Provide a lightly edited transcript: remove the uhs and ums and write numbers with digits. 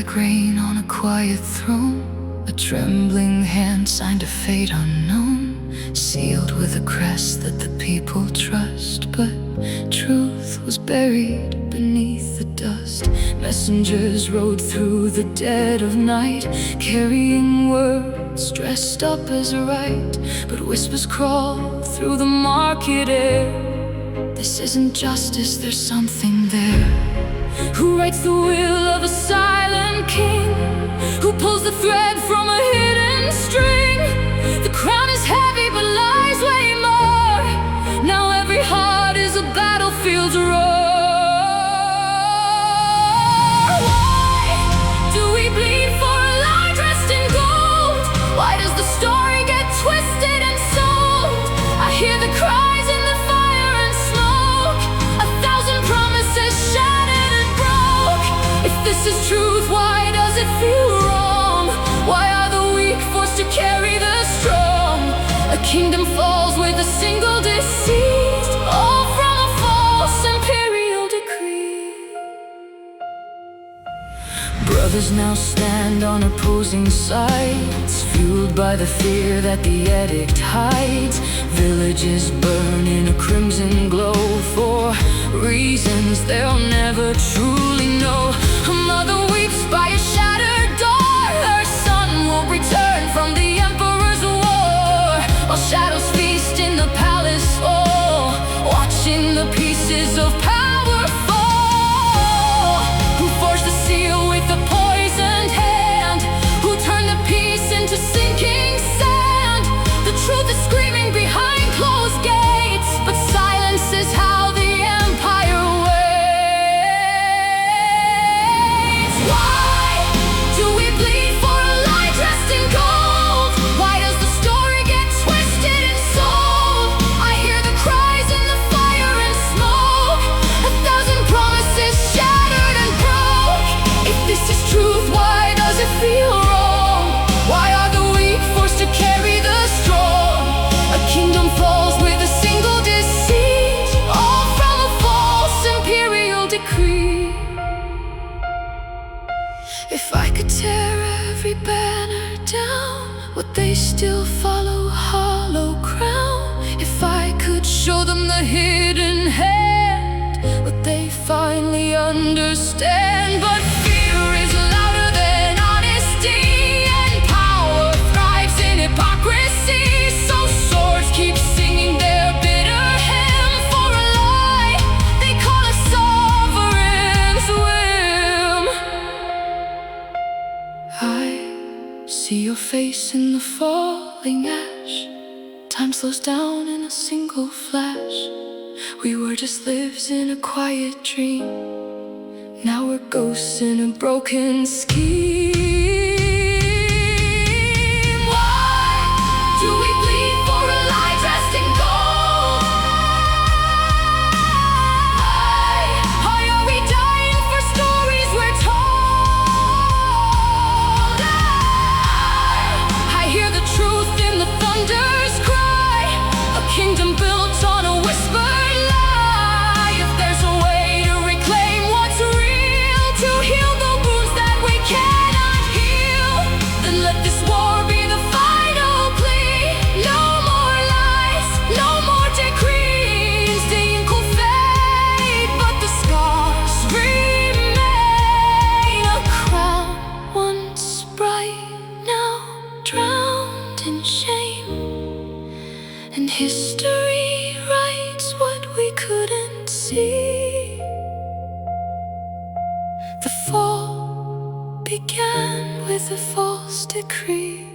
like rain on a quiet throne. A trembling hand signed a fate unknown, sealed with a crest that the people trust. But truth was buried beneath the dust. Messengers rode through the dead of night, carrying words dressed up as right. But whispers crawl through the market air. This isn't justice, there's something there. Who writes the will of a silent king? Who pulls the thread from a hidden string? The crown is heavy but lies way more. Now every heart is a battlefield's roar. Why do we bleed for a lie dressed in gold? Why does the story get twisted and sold? I hear the cries in the fire and smoke, 1,000 promises shattered and broke. If this is truth, why does it feel wrong? Why are the weak forced to carry the strong? A kingdom falls with a single deceit, all from a false imperial decree. Brothers now stand on opposing sides, fueled by the fear that the edict hides. Villages burn in a crimson glow for reasons they'll never truly know. A mother weeps by a shattered door. Her son will return from the emperor's war, while shadows feast in the palace hall, watching the pieces of power fall. Who forged the seal with a poisoned hand? Who turned the peace into sinking sand? The truth is screaming behind closed gates, but silence is how the empire waits. Why do we bleed for a lie dressed in gold? Why does the story get twisted and sold? I hear the cries in the fire and smoke, 1,000 promises shattered and broke. If this is truth, why does it feel wrong? Why are the weak forced to carry the strong? A kingdom falls with a single deceit, all from a false imperial decree. If I could tear every banner down, would they still follow a hollow crown? If I could show them the hidden hand, would they finally understand? But fear is louder than honesty, and power thrives in hypocrisy. So swords keep singing their bitter hymn for a lie they call a sovereign's whim. I see your face in the falling ash. Time slows down in a single flash. We were just lives in a quiet dream. Now we're ghosts in a broken scheme. Why do we bleed for a lie dressed in gold? Why are we dying for stories we're told? I hear the truth in the thunder's cry, a kingdom built on a whispered lie. If there's a way to reclaim what's real, to heal the wounds that we cannot heal, then let this war be the final plea. No more lies, no more decrees. The ink will fade, but the scars remain. A crown once bright, now drowned in shame, and history writes what we couldn't see. The fall began with a false decree.